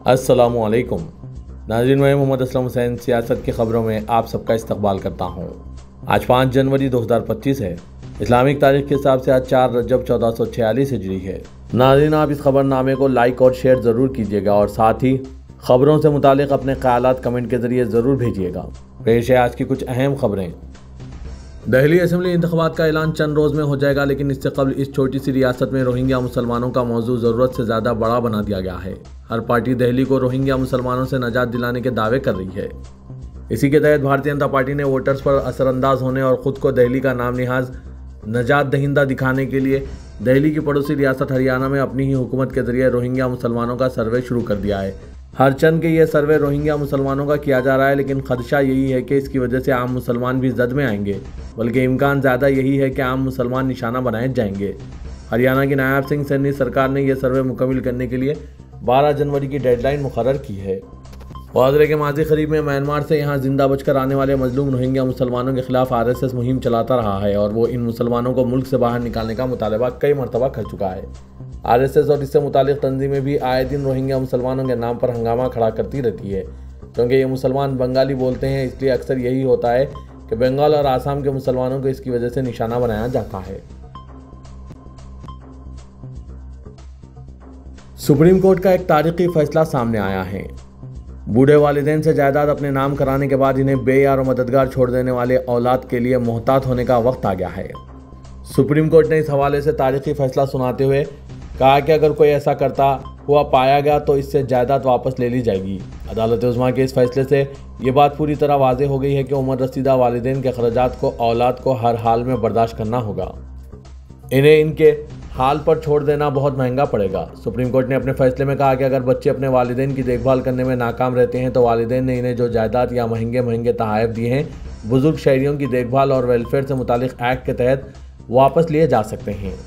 अस्सलामुअलैकुम नाज़रीन, मैं मोहम्मद असलम हुसैन सियासत की ख़बरों में आप सबका इस्तकबाल करता हूँ। आज 5 जनवरी 2025 है। इस्लामिक तारीख के हिसाब से आज 4 रजब 1446 हिजरी है। नाज़रीन, आप इस खबरनामे को लाइक और शेयर ज़रूर कीजिएगा और साथ ही ख़बरों से मुतालिक अपने ख़यालात कमेंट के ज़रिए ज़रूर भेजिएगा। पेश है आज की कुछ अहम खबरें। दिल्ली असेंबली इंतखाबात का ऐलान चंद रोज़ में हो जाएगा, लेकिन इससे कबल इस छोटी सी रियासत में रोहिंग्या मुसलमानों का मौजू ज़रूरत से ज़्यादा बड़ा बना दिया गया है। हर पार्टी दिल्ली को रोहिंग्या मुसलमानों से निजात दिलाने के दावे कर रही है। इसी के तहत भारतीय जनता पार्टी ने वोटर्स पर असरअंदाज होने और ख़ुद को दिल्ली का नाम निहाज निजात दहिंदा दिखाने के लिए दिल्ली की पड़ोसी रियासत हरियाणा में अपनी ही हुकूमत के जरिए रोहिंग्या मुसलमानों का सर्वे शुरू कर दिया है। हर चंद के ये सर्वे रोहिंग्या मुसलमानों का किया जा रहा है, लेकिन खदशा यही है कि इसकी वजह से आम मुसलमान भी जद में आएंगे, बल्कि इम्कान ज़्यादा यही है कि आम मुसलमान निशाना बनाए जाएंगे। हरियाणा की नायब सिंह सैनी सरकार ने यह सर्वे मुकम्मल करने के लिए 12 जनवरी की डेडलाइन मुकर्रर की है। वाज़रे के माजी करीब में म्यांमार से यहाँ जिंदा बचकर आने वाले मजलूम रोहिंग्या मुसलमानों के खिलाफ RSS मुहिम चलाता रहा है और वो इन मुसलमानों को मुल्क से बाहर निकालने का मुतालबा कई मरतबा कर चुका है। RSS और इससे मुतालिक तंजीमें भी आए दिन रोहिंग्या मुसलमानों के नाम पर हंगामा खड़ा करती रहती है। क्योंकि ये मुसलमान बंगाली बोलते हैं, इसलिए अक्सर यही होता है कि बंगाल और आसाम के मुसलमानों को इसकी वजह से निशाना बनाया जाता है। सुप्रीम कोर्ट का एक तारीखी फैसला सामने आया है। बूढ़े वालिदैन से जायदाद अपने नाम कराने के बाद इन्हें बेयार और मददगार छोड़ देने वाले औलाद के लिए मोहतात होने का वक्त आ गया है। सुप्रीम कोर्ट ने इस हवाले से तारीखी फैसला सुनाते हुए कहा कि अगर कोई ऐसा करता हुआ पाया गया तो इससे जायदाद वापस ले ली जाएगी। अदालत उज़्मा के इस फैसले से ये बात पूरी तरह वाज़ेह हो गई है कि उम्र रसीदा वालिदैन के अखराजात को औलाद को हर हाल में बर्दाश्त करना होगा। इन्हें इनके हाल पर छोड़ देना बहुत महंगा पड़ेगा। सुप्रीम कोर्ट ने अपने फैसले में कहा कि अगर बच्चे अपने वालिदैन की देखभाल करने में नाकाम रहते हैं तो वालिदैन ने इन्हें जो जायदाद या महंगे महंगे तहाइफ दिए हैं, बुजुर्ग शहरियों की देखभाल और वेलफेयर से मुतालिक एक्ट के तहत वापस लिए जा सकते हैं।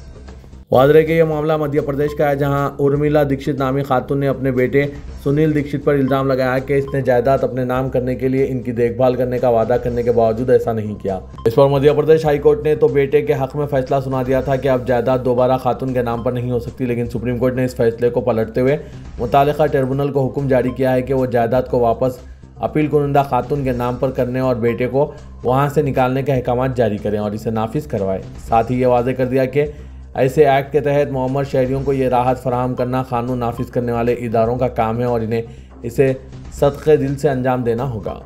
वाज़रे के ये मामला मध्य प्रदेश का है, जहां उर्मिला दीक्षित नामी खातून ने अपने बेटे सुनील दीक्षित पर इल्ज़ाम लगाया कि इसने जायदाद अपने नाम करने के लिए इनकी देखभाल करने का वादा करने के बावजूद ऐसा नहीं किया। इस पर मध्य प्रदेश हाई कोर्ट ने तो बेटे के हक में फैसला सुना दिया था कि अब जायदाद दोबारा खातून के नाम पर नहीं हो सकती, लेकिन सुप्रीम कोर्ट ने इस फैसले को पलटते हुए मुतालिका ट्रिब्यूनल को हुक्म जारी किया है कि वो जायदाद को वापस अपील कुनिंदा खातून के नाम पर करने और बेटे को वहाँ से निकालने के अहकाम जारी करें और इसे नाफिज करवाएं। साथ ही ये वाज़ेह कर दिया कि ऐसे एक्ट के तहत मुअम्मर शहरियों को ये राहत फराहम करना कानून नाफिज करने वाले इदारों का काम है और इन्हें इसे सदक़े दिल से अंजाम देना होगा।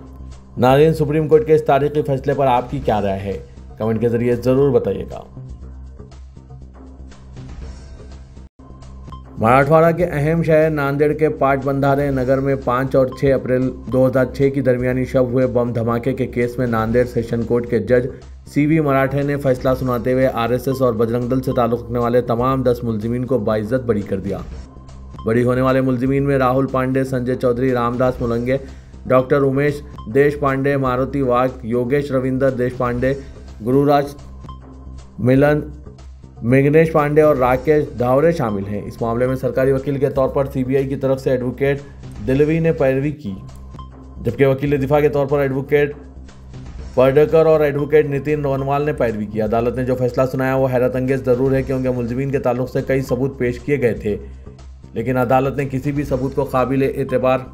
नाज़रीन, सुप्रीम कोर्ट के इस तारीखी फैसले पर आपकी क्या राय है, कमेंट के ज़रिए ज़रूर बताइएगा। मराठवाड़ा के अहम शहर नांदेड़ के पाटबंधारे नगर में 5 और 6 अप्रैल 2006 की दरमियानी शब हुए बम धमाके के केस में नांदेड़ सेशन कोर्ट के जज CV मराठे ने फैसला सुनाते हुए RSS और बजरंग दल से ताल्लुक़ रखने वाले तमाम 10 मुलजिमीन को बाइज्जत बरी कर दिया। बरी होने वाले मुलजिमीन में राहुल पांडे, संजय चौधरी, रामदास मुलंगे, डॉक्टर उमेश देश पांडे, मारुति वाघ, योगेश रविंदर देश पांडे, गुरुराज मिलन, मेघनेश पांडे और राकेश धावरे शामिल हैं। इस मामले में सरकारी वकील के तौर पर CBI की तरफ से एडवोकेट दिलवी ने पैरवी की, जबकि वकील दिफा के तौर पर एडवोकेट पर्डकर और एडवोकेट नितिन रोनवाल ने पैरवी की। अदालत ने जो फैसला सुनाया वो हैरत अंगेज ज़रूर है, क्योंकि मुलजिमीन के ताल्लुक से कई सबूत पेश किए गए थे, लेकिन अदालत ने किसी भी सबूत को काबिल एतबार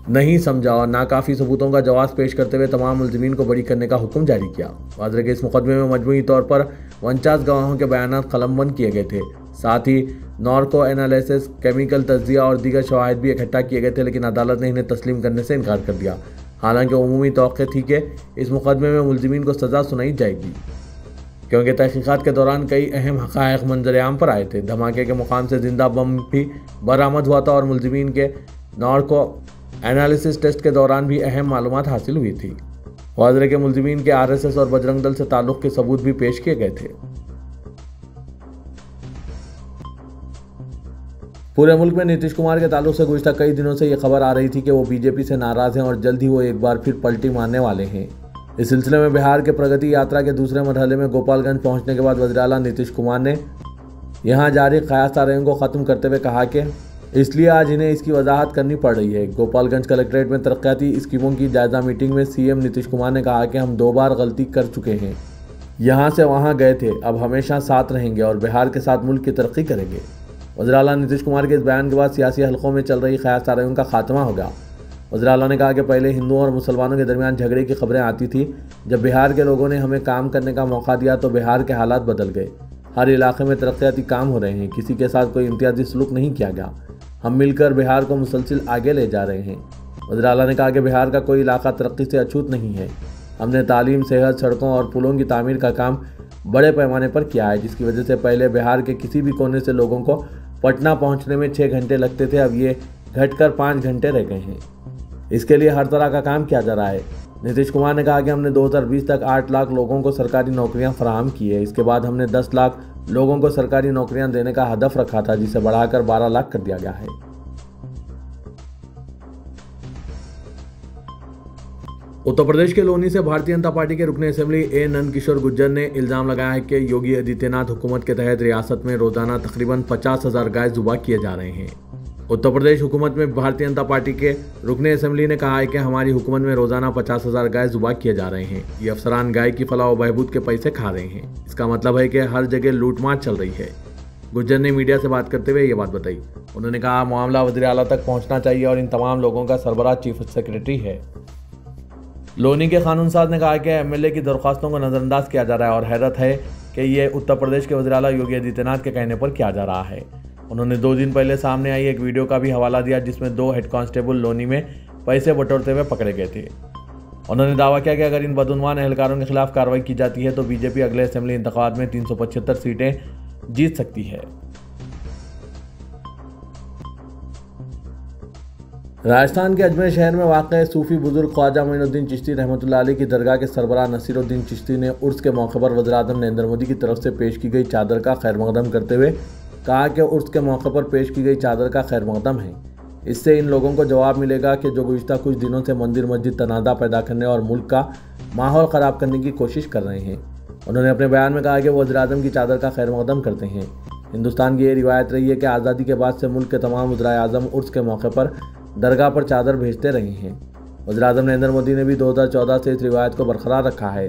नहीं समझा और नाकाफ़ी सबूतों का जवाब पेश करते हुए तमाम मुलजिमीन को बरी करने का हुक्म जारी किया। वाज़रे के इस मुकदमे में मजमूई तौर पर 49 गवाहों के बयानात कलमबंद किए गए थे। साथ ही नार्को एनालिसिस, केमिकल तज्जिया और दीगर शवाहिद भी इकट्ठा किए गए थे, लेकिन अदालत ने इन्हें तस्लीम करने से इनकार कर दिया। हालांकि उमूमी तौक़े थी कि इस मुकदमे में मुलजिमीन को सज़ा सुनाई जाएगी, क्योंकि तहक़ीक़ात के दौरान कई अहम हक़ाइक़ मंजर-ए-आम पर आए थे। धमाके के मुकाम से जिंदा बम भी बरामद हुआ था और मुलजिमीन के नार्को एनालिसिस टेस्ट के दौरान भी अहम मालूमात हासिल हुई थी। वाज़रे के मुलजिमीन के RSS और बजरंग दल से ताल्लुक़ के सबूत भी पेश किए गए थे। पूरे मुल्क में नीतीश कुमार के ताल्लुक से गुज़िश्ता कई दिनों से ये खबर आ रही थी कि वो BJP से नाराज़ हैं और जल्द ही वो एक बार फिर पलटी मारने वाले हैं। इस सिलसिले में बिहार के प्रगति यात्रा के दूसरे मरहले में गोपालगंज पहुंचने के बाद वज़ीर आला नीतीश कुमार ने यहां जारी क़यास आरएन को ख़त्म करते हुए कहा कि इसलिए आज इन्हें इसकी वजाहत करनी पड़ रही है। गोपालगंज कलेक्ट्रेट में तरक्याती स्कीमों की जायज़ा मीटिंग में CM नीतीश कुमार ने कहा कि हम 2 बार गलती कर चुके हैं, यहाँ से वहाँ गए थे, अब हमेशा साथ रहेंगे और बिहार के साथ मुल्क की तरक्की करेंगे। वज़ीर आला नीतीश कुमार के इस बयान के बाद सियासी हलकों में चल रही क़यास-आराइयों का खात्मा हो गया। वज़ीर आला ने कहा कि पहले हिंदुओं और मुसलमानों के दरमियान झगड़े की खबरें आती थी। जब बिहार के लोगों ने हमें काम करने का मौका दिया तो बिहार के हालात बदल गए। हर इलाके में तरक्याती काम हो रहे हैं, किसी के साथ कोई इम्तियाजी सलूक नहीं किया गया। हम मिलकर बिहार को मुसलसिल आगे ले जा रहे हैं। वज़ीर आला ने कहा कि बिहार का कोई इलाका तरक्की से अछूत नहीं है। हमने तालीम, सेहत, सड़कों और पुलों की तामीर का काम बड़े पैमाने पर किया है, जिसकी वजह से पहले बिहार के किसी भी कोने से लोगों को पटना पहुंचने में 6 घंटे लगते थे, अब ये घटकर 5 घंटे रह गए हैं। इसके लिए हर तरह का काम किया जा रहा है। नीतीश कुमार ने कहा कि हमने 2020 तक 8 लाख लोगों को सरकारी नौकरियां फराहम की है। इसके बाद हमने 10 लाख लोगों को सरकारी नौकरियां देने का हदफ रखा था, जिसे बढ़ाकर 12 लाख कर दिया गया है। उत्तर प्रदेश के लोनी से भारतीय जनता पार्टी के रुकने असेंबली ए नंदकिशोर गुर्जर ने इल्जाम लगाया है कि योगी आदित्यनाथ हुकूमत के तहत रियासत में रोजाना तकरीबन 50,000 गाय ज़ुबा किए जा रहे हैं। उत्तर प्रदेश हुकूमत में भारतीय जनता पार्टी के रुकने असेंबली ने कहा है कि हमारी हुकूमत में रोजाना 50,000 गाय ज़ुबा किए जा रहे हैं। ये अफसरान गाय की फलाह व बहबूद के पैसे खा रहे हैं। इसका मतलब है कि हर जगह लूटमार चल रही है। गुर्जर ने मीडिया से बात करते हुए ये बात बताई। उन्होंने कहा मामला वज़ीर आला तक पहुँचना चाहिए और इन तमाम लोगों का सरबराह चीफ सेक्रेटरी है। लोनी के कानून साज ने कहा कि एमएलए की दरख्वास्तों को नज़रअंदाज किया जा रहा है और हैरत है कि ये उत्तर प्रदेश के वज़ीर आला योगी आदित्यनाथ के कहने पर किया जा रहा है। उन्होंने 2 दिन पहले सामने आई एक वीडियो का भी हवाला दिया, जिसमें 2 हेड कांस्टेबल लोनी में पैसे बटोरते हुए पकड़े गए थे। उन्होंने दावा किया कि अगर इन बदउनवान एहलकारों के खिलाफ कार्रवाई की जाती है तो बीजेपी अगले असेंबली इंतखाबात में 375 सीटें जीत सकती है। राजस्थान के अजमेर शहर में वाक़ सूफी बुजुर्ग ख्वाजा मोइनुद्दीन चिश्ती रहमतुल्लाह अलैह की दरगाह के सरबराह नसीरुद्दीन चिश्ती ने उर्स के मौके पर वज़ीर आज़म नरेंद्र मोदी की तरफ से पेश की गई चादर का खैर मकदम करते हुए कहा कि उर्स के मौके पर पेश की गई चादर का खैर मकदम है। इससे इन लोगों को जवाब मिलेगा कि जो गुज़िश्ता कुछ दिनों से मंदिर मस्जिद तनाज़ा पैदा करने और मुल्क का माहौल ख़राब करने की कोशिश कर रहे हैं। उन्होंने अपने बयान में कहा कि वो वज़ीर आज़म की चादर का खैर मकदम करते हैं। हिंदुस्तान की ये रिवायत रही है कि आज़ादी के बाद से मुल्क के तमाम वज़ीर आज़म उर्स के मौके पर दरगाह पर चादर भेजते रहे हैं। वज़ीर आज़म नरेंद्र मोदी ने भी 2014 से इस रिवायत को बरकरार रखा है।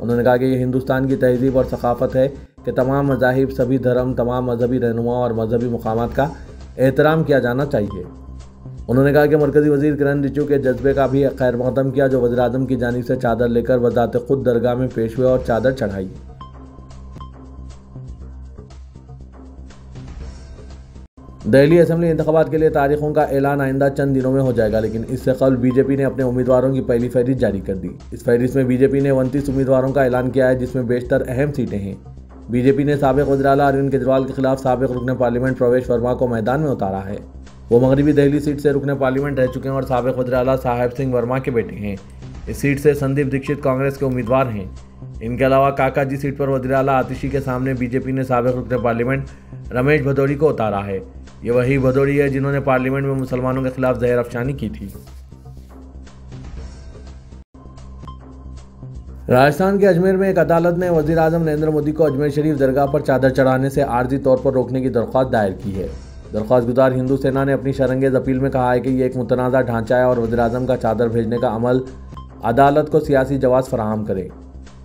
उन्होंने कहा कि ये हिंदुस्तान की तहजीब और सकाफ़त है कि तमाम मज़ाहिब, सभी धर्म, तमाम मजहबी रहनुमा और मजहबी मुकामात का एहतराम किया जाना चाहिए। उन्होंने कहा कि मरकज़ी वज़ीर किरण रिजिजू के जज्बे का भी खैर मकदम किया, जो वज़ीर आज़म की जानिब से चादर लेकर बज़ात खुद दरगाह में पेश हुए और चादर चढ़ाई। दिल्ली असेंबली इंतखाबात के लिए तारीखों का ऐलान आइंदा चंद दिनों में हो जाएगा, लेकिन इससे कबल बीजेपी ने अपने उम्मीदवारों की पहली फहरिस्त जारी कर दी। इस फहरिस्त में बीजेपी ने 29 उम्मीदवारों का ऐलान किया है, जिसमें बेशतर अहम सीटें हैं। बीजेपी ने साबिक़ वज़ीर आला अरविंद केजरीवाल के खिलाफ साबिक़ रुकने पार्लियामेंट प्रवेश वर्मा को मैदान में उतारा है। वो मगरबी दिल्ली सीट से रुकने पार्लियामेंट रह चुके हैं और साबिक़ वज़ीर आला साहेब सिंह वर्मा के बेटे हैं। इस सीट से संदीप दीक्षित कांग्रेस के उम्मीदवार हैं। इनके अलावा काकाजी सीट पर वज़ीर आला आतिशी के सामने बीजेपी ने साबिक़ रुकने पार्लियामेंट रमेश भदौड़ी को उतारा है। ये वही भदौड़ी है जिन्होंने पार्लियामेंट में मुसलमानों के खिलाफ जहर अफशानी की थी। राजस्थान के अजमेर में एक अदालत ने वज़ीर आज़म नरेंद्र मोदी को अजमेर शरीफ दरगाह पर चादर चढ़ाने से आर्जी तौर पर रोकने की दरख्वास्त दायर की है। दरख्वास्त गुजार हिंदू सेना ने अपनी शरंगेज़ अपील में कहा है कि ये एक मुतनाज़ा ढांचा है और वज़ीर आज़म का चादर भेजने का अमल अदालत को सियासी जवाब फराहम करे।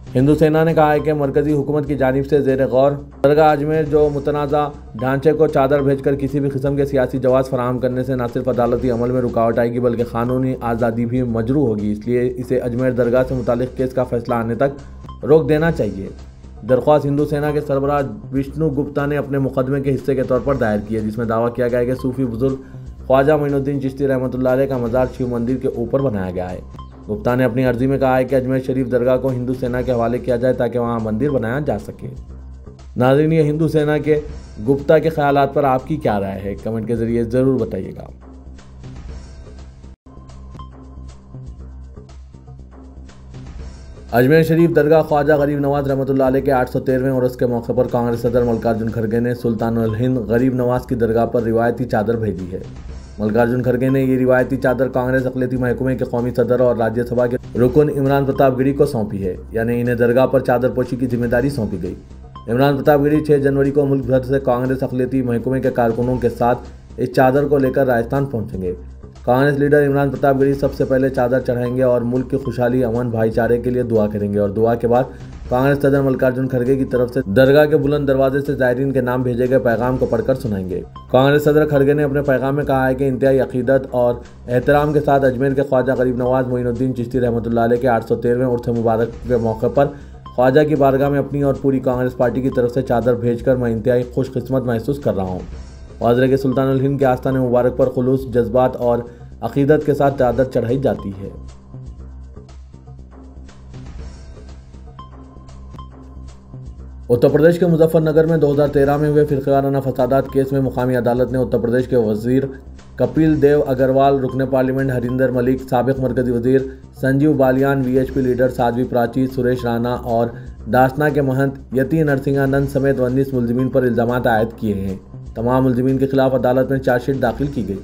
हिंदू सेना ने कहा है कि मरकज़ी हुकूमत की जानिब से ज़ेर गौर दरगाह अजमेर जो मुतनाज़ा ढांचे को चादर भेजकर किसी भी किस्म के सियासी जवाब फराहम करने से न सिर्फ अदालती अमल में रुकावट आएगी बल्कि क़ानूनी आज़ादी भी मजरू होगी। इसलिए इसे अजमेर दरगाह से मुतालिक केस का फैसला आने तक रोक देना चाहिए। दरख्वास्त हिंदू सेना के सरबराह विष्णु गुप्ता ने अपने मुकदमे के हिस्से के तौर पर दायर की है, जिसमें दावा किया गया है कि सूफी बुजुर्ग ख्वाजा मोइनुद्दीन चिश्ती रहमतुल्लाह अलैह का मज़ार शिव मंदिर के ऊपर बनाया गया है। गुप्ता ने अपनी अर्जी में कहा है कि अजमेर शरीफ दरगाह को हिंदू सेना के हवाले किया जाए ताकि वहां मंदिर बनाया जा सके। नाज़रीन, ये हिंदू सेना के गुप्ता के ख्यालात पर आपकी क्या राय है? कमेंट के जरिए ज़रूर बताइएगा। अजमेर शरीफ दरगाह ख्वाजा गरीब नवाज रहमतुल्लाह अलैह के 813वें उर्स के मौके पर कांग्रेस सदर मल्लिकार्जुन खड़गे ने सुल्तानुल हिंद गरीब नवाज की दरगाह पर रिवायती चादर भेजी है। मल्लिकार्जुन खड़गे ने ये रिवायती चादर कांग्रेस अक़लियती महकमे के कौमी सदर और राज्यसभा के रुकन इमरान प्रताप गिरी को सौंपी है, यानी इन्हें दरगाह पर चादर पोशी की जिम्मेदारी सौंपी गई। इमरान प्रताप गिरी 6 जनवरी को मुल्क भर से कांग्रेस अक़लियती महकमे के कारकुनों के साथ इस चादर को लेकर राजस्थान पहुंचेंगे। कांग्रेस लीडर इमरान प्रतापगढ़ी सबसे पहले चादर चढ़ाएंगे और मुल्क की खुशहाली, अमन, भाईचारे के लिए दुआ करेंगे और दुआ के बाद कांग्रेस सदर मल्लिकार्जुन खड़गे की तरफ से दरगाह के बुलंद दरवाजे से जायरीन के नाम भेजे गए पैगाम को पढ़कर सुनाएंगे। कांग्रेस सदर खड़गे ने अपने पैगाम में कहा है कि इंतहाई अकीदत और एहतराम के साथ अजमेर के ख्वाजा गरीब नवाज मोइनुद्दीन चिश्ती रहमतुल्लाह अलैह के 813वें उर्स मुबारक के मौके पर ख्वाजा की बारगाह में अपनी और पूरी कांग्रेस पार्टी की तरफ से चादर भेजकर मैं इंतहाई खुशकिस्मत महसूस कर रहा हूँ। वाजरे के सुल्तानुल हिंद के आस्ताने मुबारक पर खुलूस, जज्बात और अकीदत के साथ चादर चढ़ाई जाती है। उत्तर प्रदेश के मुजफ्फरनगर में 2013 में हुए फिरकाराना फसादात केस में मुकामी अदालत ने उत्तर प्रदेश के वजीर कपिल देव अग्रवाल, रुकने पार्लियामेंट हरिंदर मलिक, साबिक मरकजी वजीर संजीव बालियान, वीएचपी लीडर साध्वी प्राची, सुरेश राणा और दासना के महंत यति नरसिंहानंद समेत 19 मुलजिमीन पर इल्जामात आयद किए हैं। तमाम मुलजिमीन के खिलाफ अदालत में चार्जशीट दाखिल की गई।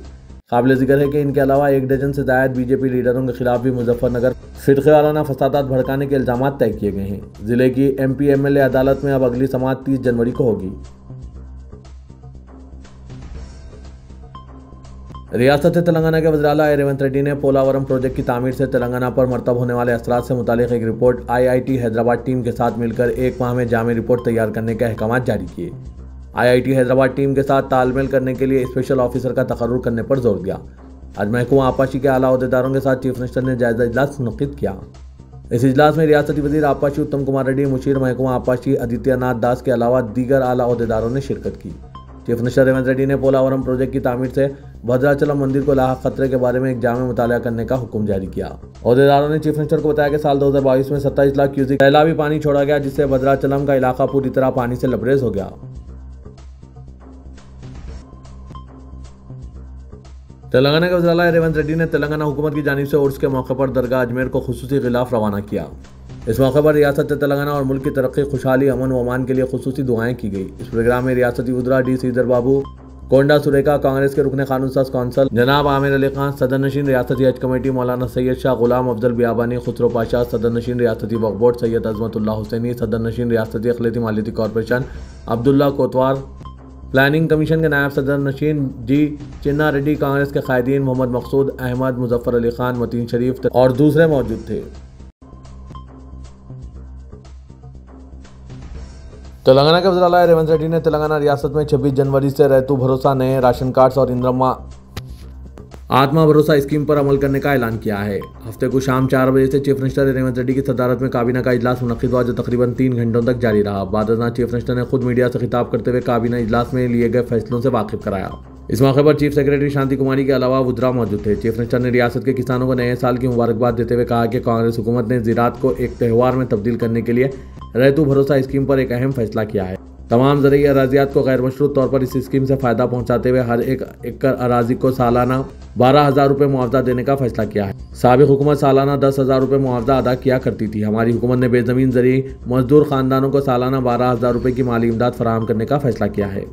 काबिल जिक्र है कि इनके अलावा 1 डजन से ज्यादा बीजेपी लीडरों के खिलाफ भी मुजफ्फरनगर फिरकाराना फसादात भड़काने के इल्जाम तय किए गए हैं। जिले की MP MLA अदालत में अब अगली समाअत 30 जनवरी को होगी। रियासत तेलंगाना के वज़ीर आला रेवंत रेड्डी ने पोलावरम प्रोजेक्ट की तामीर से तेलंगाना पर मरतब होने वाले असरात से मुतालिक एक रिपोर्ट IIT हैदराबाद टीम के साथ मिलकर 1 माह में जामे रिपोर्ट तैयार करने के अहकाम जारी किए। IIT हैदराबाद टीम के साथ तालमेल करने के लिए स्पेशल ऑफिसर का तकर्रुर करने पर जोर दिया। आज महकमा आपाशी के आला अहदेदारों के साथ चीफ मिनिस्टर ने जायजा इजलास मुनक्किद किया। इस इजलास में रियासती वजीर आपाशी उत्तम कुमार रेड्डी, मुशीर महकमा आपाशी आदित्यनाथ दास के अलावा दीगर आला अहदेदारों ने शिरकत की। चीफ मिनिस्टर रेवंत रेड्डी ने पोलावरम प्रोजेक्ट की तामीर से भद्राचलम मंदिर को लाहक खतरे के बारे में एक जामे मुताला करने का हुक्म जारी किया। अहदेदारों ने चीफ मिनिस्टर को बताया कि साल 2022 में 27 लाख क्यूसिक सैलाबी पानी छोड़ा गया, जिससे भद्राचलम का इलाका पूरी तरह पानी से लबरेज हो गया। तेलंगाना के वज़ीर आला रेवंत रेड्डी ने तेलंगाना हुकूमत की जानिब से उर्स के मौके पर दरगाह अजमेर को खुसूसी गिलाफ रवाना किया। इस मौके पर रियासत तेलंगाना और मुल्क की तरक्की, खुशहाली, अमन व अमान के लिए खुसूसी दुआएं की गई। इस प्रोग्राम में रियासती वज़ीर डी श्रीधर बाबू, कोंडा सुरेखा, कांग्रेस के रुकने कानून साज कौंसल जनाब आमिर अली खान, सदर नशीन रियासती हज कमेटी मौलाना सैयद शाह गुलाम अफजल बियाबानी, खुसरो पाशा, सदर नशीन रियासती वक्फ बोर्ड सैयद अजमतुल्लाह हुसैनी, सदर नशीन रियासती अक़लियती मालियती कॉरपोरेशन अब्दुल्ला कोतवार, प्लानिंग कमीशन के नायब सदर नशीन जी चिन्ना रेड्डी, कांग्रेस के कायदीन मोहम्मद मकसूद अहमद, मुजफ्फर अली खान, मतीन शरीफ और दूसरे मौजूद थे। तेलंगाना के वज़ीर आला रेवंत रेड्डी ने तेलंगाना रियासत में 26 जनवरी से रैतू भरोसा, नए राशन कार्ड्स और इंद्रम्मा आत्मा भरोसा स्कीम पर अमल करने का ऐलान किया है। हफ्ते को शाम 4 बजे से चीफ मिनिस्टर रेवंत रेड्डी की सदारत में काबीना का इजलास मुनक्किद हुआ, जो तकरीबन 3 घंटों तक जारी रहा। बाद चीफ मिनिस्टर ने खुद मीडिया से खिताब करते हुए काबीना इजलास में लिए गए फैसलों से वाकिफ कराया। इस मौके पर चीफ सेक्रेटरी शांति कुमारी के अलावा वुज़रा मौजूद थे। चीफ मिनिस्टर ने रियासत के किसानों को नए साल की मुबारकबाद देते हुए कहा कि कांग्रेस हुकूमत ने ज़राअत को एक त्यौहार में तब्दील करने के लिए रैतू भरोसा स्कीम पर एक अहम फैसला किया है। तमाम ज़रूरी अराजियात को गैर मशरूत तौर पर इस स्कीम से फ़ायदा पहुंचाते हुए हर एक एकड़ अराजी को सालाना 12,000 रुपये मुआवजा देने का फैसला किया है। साबिक हुकूमत सालाना 10,000 रुपये मुआवजा अदा किया करती थी। हमारी हुकूमत ने बेज़मीन ज़रूरी मजदूर ख़ानदानों को सालाना 12,000 रुपये की माली इमदाद फराहम करने का फैसला किया है।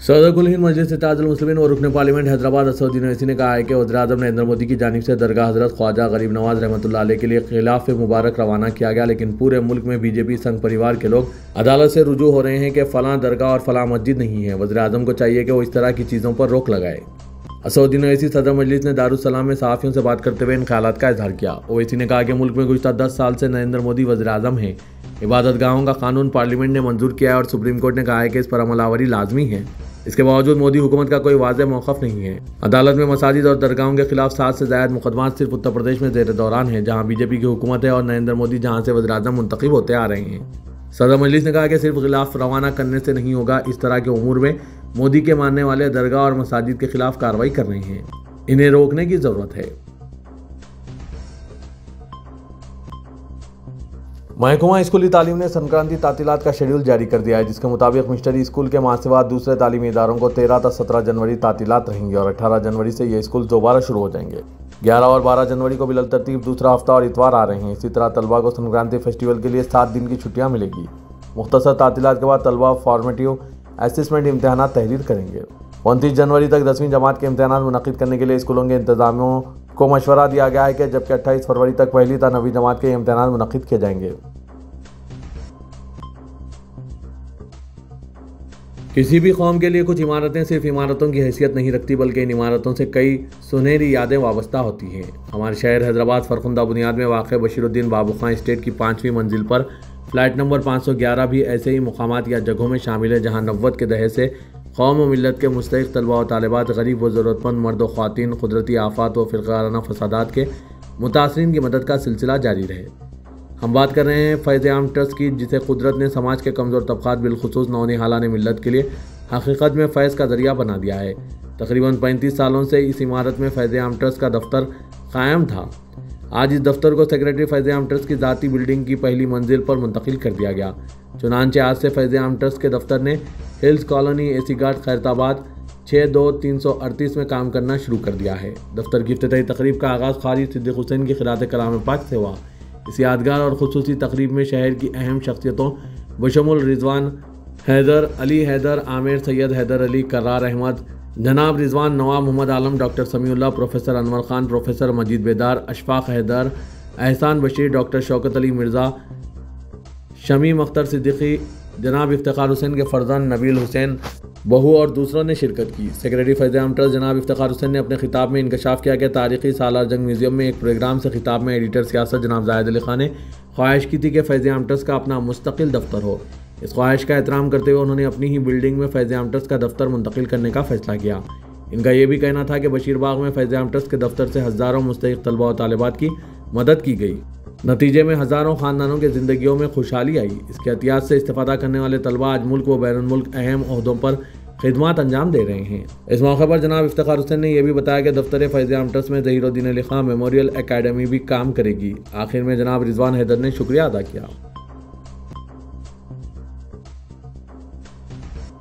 सदर कुल हिंद मजलिस इत्तेहादुल मुस्लिमीन और रुकने पार्लियामेंट हैदराबाद असदुद्दीन ओवैसी ने कहा है कि वज़ीर-ए-आज़म नरेंद्र मोदी की जानिब से दरगाह हज़रत ख्वाजा गरीब नवाज रहमतुल्लाह अलैह के लिए खिलाफ मुबारक रवाना किया गया, लेकिन पूरे मुल्क में बीजेपी संघ परिवार के लोग अदालत से रुजू हो रहे हैं कि फ़लाँ दरगाह और फ़लाँ मस्जिद नहीं है। वज़ीर-ए-आज़म को चाहिए कि वो इस तरह की चीज़ों पर रोक लगाए। असदुद्दीन ओवैसी सदर मजलिस ने दारुस्सलाम में सहाफ़ियों से बात करते हुए इन ख्यालात का इजहार किया। ओवैसी ने कहा कि मुल्क में गुज़श्ता 10 साल से नरेंद्र मोदी वज़ीर-ए-आज़म हैं। इबादतगाहों का कानून पार्लियामेंट ने मंजूर किया है और सुप्रीम कोर्ट ने कहा है कि इस पर अमलावरी लाजमी है। इसके बावजूद मोदी हुकूमत का कोई वाज़ेह मौक़िफ़ नहीं है। अदालत में मसाजिद और दरगाहों के खिलाफ 7 से ज़ायद मुकदमात सिर्फ उत्तर प्रदेश में ज़ेर दौरान है, जहाँ बीजेपी की हुकूमत है और नरेंद्र मोदी जहाँ से वज़ीर-ए-आज़म मुंतखब होते आ रहे हैं। सदर मजलिस ने कहा कि सिर्फ खिलाफ रवाना करने से नहीं होगा। इस तरह के उमूर में मोदी के मानने वाले दरगाह और मसाजिद के खिलाफ कार्रवाई कर रहे हैं। इन्हें रोकने की ज़रूरत है। महकमा स्कूली तालीम ने संक्रांति तातीलात का शेड्यूल जारी कर दिया है, जिसके मुताबिक मिशनरी स्कूल के मासिवा दूसरे तालीमी इदारों को 13 से 17 जनवरी तातीलात रहेंगी और 18 जनवरी से ये स्कूल दोबारा शुरू हो जाएंगे। 11 और 12 जनवरी को बिल तरतीब दूसरा हफ्ता और इतवार आ रहे हैं। इसी तरह तलबा को संक्रांति फेस्टिवल के लिए 7 दिन की छुट्टियाँ मिलेगी। मुख्तसर तातीलात के बाद तलबा फॉर्मेटिव असेसमेंट इम्तहान तहरीर करेंगे। 29 जनवरी तक 10वीं जमात के इम्तहान मुनक़िद करने के लिए स्कूलों के इंतजामियों को मशवरा दिया गया है, कि जबकि 28 फरवरी तक पहली ता 9वीं जमात के इम्तहान मुनक़िद किए जाएंगे। किसी भी कौम के लिए कुछ इमारतें सिर्फ इमारतों की हैसियत नहीं रखती, बल्कि इन इमारतों से कई सुनहरी यादें वाबस्ता होती हैं। हमारे शहर हैदराबाद फरखुंदा बुनियाद में वाक़ बशीरुद्दीन बाबू खां एस्टेट की 5वीं मंजिल पर फ्लैट नंबर 511 भी ऐसे ही मुकामात या जगहों में शामिल है जहाँ 90 के दहे से कौम व मिल्लत के मुस्तहिक़ तलबा व तालिबात, गरीब व ज़रूरतमंद मर्द व ख़वातीन कुदरती आफ़ात व फ़िरक़ाराना फ़सादात के मुतासरीन की मदद का सिलसिला जारी रहे। हम बात कर रहे हैं फ़ैज़ आम ट्रस्ट की, जिसे कुदरत ने समाज के कमज़ोर तबक़ात बिलखुसूस नौनिहालान मिल्लत के लिए हकीकत में फ़ैज़ का ज़रिया बना दिया है। तकरीबन 35 सालों से इस इमारत में फ़ैज़ आम ट्रस्ट का दफ्तर कायम था। आज इस दफ्तर को सेक्रेटरी फ़ैज़ आम ट्रस्ट की ज़ाती बिल्डिंग की पहली मंजिल पर मुंतकिल कर दिया गया। चुनांचे आज से फ़ैज़ आम ट्रस्ट के दफ्तर ने हिल्स कॉलोनी, एसी घाट, खैरताबाद 6-2-338 में काम करना शुरू कर दिया है। दफ्तर की इफ्तिताई तकरीब का आगाज़ क़ारी सिद्दीक़ हुसैन की क़िरात कलाम पाक से हुआ। इस यादगार और ख़ुसूसी तकरीब में शहर की अहम शख्सियतों बशमुल रिजवान हैदर, अली हैदर, आमिर सैयद हैदर अली, करार अहमद, जनाब Rizwan, Nawab Mohammad Alam, doctor Samiullah, professor Anwar Khan, professor Majeed Bedar, Ashfaq Haider, Ehsan Bashir, doctor Shaukat Ali Mirza, Shamim Akhtar Siddiqui, जनाब इफ्तिखार हुसैन के फर्जंद नबील हुसैन बहू और दूसरों ने शिरकत की। सेक्रेटरी फ़ैज़ आम ट्रस्ट जनाब इफ्तिखार हुसैन ने अपने खिताब में इंकशाफ किया कि तारीख़ी सालार जंग म्यूज़ियम में एक प्रोग्राम से खिताब में एडिटर सियासत जनाब जाहिद अली खान ने ख्वाहिश की थी कि फ़ैज़ आम ट्रस्ट का अपना मुस्तकिल दफ्तर हो। इस ख्वाहिश का एहतराम करते हुए उन्होंने अपनी ही बिल्डिंग में फ़ैज़ आम ट्रस्ट का दफ्तर मुंतकिल करने का फ़ैसला किया। इनका यह भी कहना था कि बशीरबाग में फ़ैज़ आम ट्रस्ट के दफ्तर से हज़ारों मुस्तहिक़ तलबा और तालिबात की मदद की गई। नतीजे में हज़ारों ख़ानदानों की ज़िंदगियों में खुशहाली आई। इसके एहतियात से इस्तिफ़ादा करने वाले तलबा आज मुल्क व बैरून मुल्क अहम ओहदों पर खिदमत अंजाम दे रहे हैं। इस मौके पर जनाब इफ्तिखार हुसैन ने यह भी बताया कि दफ्तर फ़ैज़ आम ट्रस्ट में ज़हीरुद्दीन अली खां मेमोरियल एकेडमी भी काम करेगी। आखिर में जनाब रिजवान हैदर ने शुक्रिया अदा किया।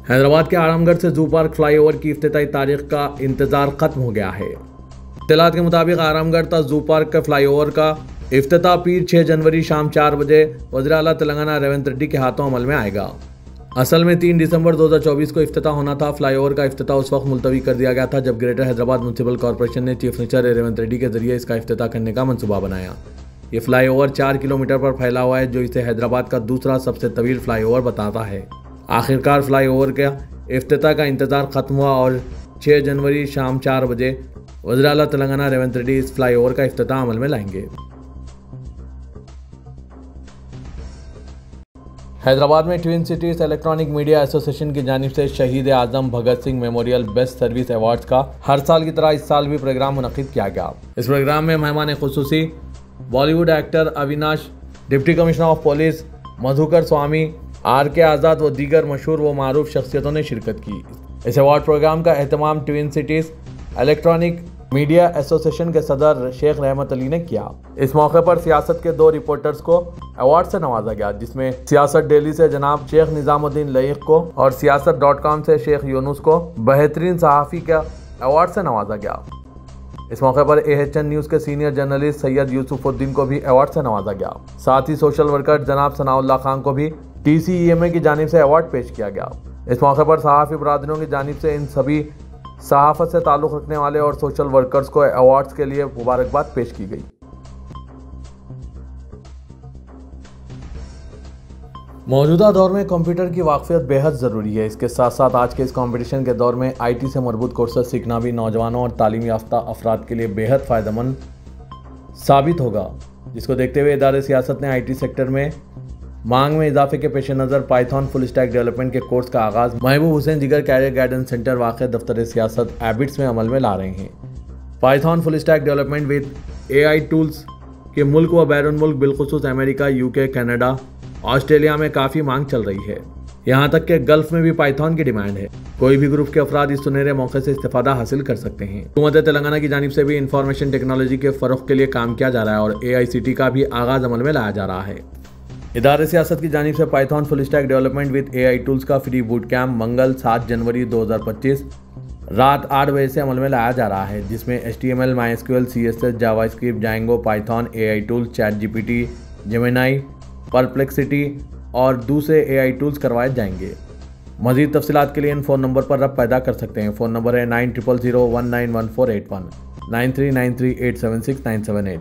हैदराबाद के आरामगढ़ से जू पार्क फ्लाईओवर की इफ्तिताई तारीख का इंतज़ार ख़त्म हो गया है। इत्तलात के मुताबिक आरामगढ़ तक जू पार्क के फ्लाईओवर का इफ्तिताह पीर 6 जनवरी शाम 4 बजे वज़ीर आला तेलंगाना रेवंत रेड्डी के हाथों अमल में आएगा। असल में 3 दिसंबर 2024 को इफ्तिताह होना था। फ्लाईओवर का इफ्तिताह उस वक्त मुलतवी कर दिया गया था जब ग्रेटर हैदराबाद म्युनिसिपल कॉरपोरेशन ने चीफ मिनिस्टर रेवंत रेड्डी के जरिए इसका इफ्तिताह करने का मंसूबा बनाया। ये फ्लाईओवर 4 किलोमीटर पर फैला हुआ है, जो इसे हैदराबाद का दूसरा सबसे तवील फ्लाईओवर बताता है। आखिरकार फ्लाईओवर के इफ्तिताह का इंतज़ार ख़त्म हुआ और 6 जनवरी शाम 4 बजे वज़ीर आला तेलंगाना रेवंत रेड्डी इस फ्लाईओवर का इफ्तिताह अमल में लाएंगे। हैदराबाद में twin cities electronic media association की जानिब से Shaheed Azam Bhagat Singh memorial best service awards का हर साल की तरह इस साल भी प्रोग्राम मुनक़िद किया गया। इस प्रोग्राम में मेहमान खुसूसी Bollywood actor Avinash, deputy commissioner of police Madhukar Swami, RK Azad व दीगर मशहूर व मारूफ शख्सियतों ने शिरकत की। इस अवार्ड प्रोग्राम का एहतमाम twin cities electronic media association के सदर शेख रहमत अली ने किया। इस मौके पर सियासत के 2 रिपोर्टर्स को अवार्ड से नवाजा गया, जिसमें सियासत डेली से जनाब शेख निज़ामुद्दीन लईक को और सियासत.com से शेख यूनुस को बेहतरीन सहाफ़ी का अवार्ड से नवाजा गया। इस मौके पर AHN न्यूज़ के सीनियर जर्नलिस्ट सैयद यूसुफुद्दीन को भी अवार्ड से नवाजा गया। साथ ही सोशल वर्कर जनाब सनाउल्लाह खान को भी TCEMA की जानिब से अवार्ड पेश किया गया। इस मौके पर सहाफ़ी बरादरों की जानिब से इन सभी सहाफ़त से ताल्लुक़ रखने वाले और सोशल वर्कर्स को अवार्ड्स के लिए मुबारकबाद पेश की गई। मौजूदा दौर में कंप्यूटर की वाक़फ़ियत बेहद ज़रूरी है। इसके साथ साथ आज के इस कंपटीशन के दौर में IT से मरबूत कोर्सेज सीखना भी नौजवानों और तालीम याफ्ता अफराद के लिए बेहद फ़ायदेमंद साबित होगा, जिसको देखते हुए इदारे सियासत ने IT सेक्टर में मांग में इजाफे के पेश नज़र पाइथन फुल स्टैक डेवलपमेंट के कोर्स का आगाज़ महबूब हुसैन जिगर कैरियर गाइडेंस सेंटर वाक़ दफ्तर सियासत एबिट्स में अमल में ला रहे हैं। Python full stack development with AI tools के मुल्क व बैरून मुल्क बिलखुसूस अमेरिका, UK, कनाडा, ऑस्ट्रेलिया में काफ़ी मांग चल रही है। यहाँ तक कि गल्फ में भी पाइथन की डिमांड है। कोई भी ग्रुप के अफराद इस सुनहरे मौके से इस्तेफादा हासिल कर सकते हैं। हुकूमत तेलंगाना की जानिब से भी इंफॉर्मेशन टेक्नोलॉजी के फ़रोग़ के लिए काम किया जा रहा है और AICT का भी आगाज़ अमल में लाया जा रहा है। इदारे सियासत की जानिब से Python full stack development with AI tools का फ्री बूट कैंप मंगल 7 जनवरी 2025 रात 8 बजे से अमल में लाया जा रहा है, जिसमें HTML, MySQL, CSS, JavaScript, Django, Python, AI tools, ChatGPT, Gemini, perplexity और दूसरे AI टूल्स करवाए जाएंगे। मज़ीद तफसीलात के लिए इन फ़ोन नंबर पर रब्त पैदा कर सकते हैं। फ़ोन नंबर है 9000191481 9393876978।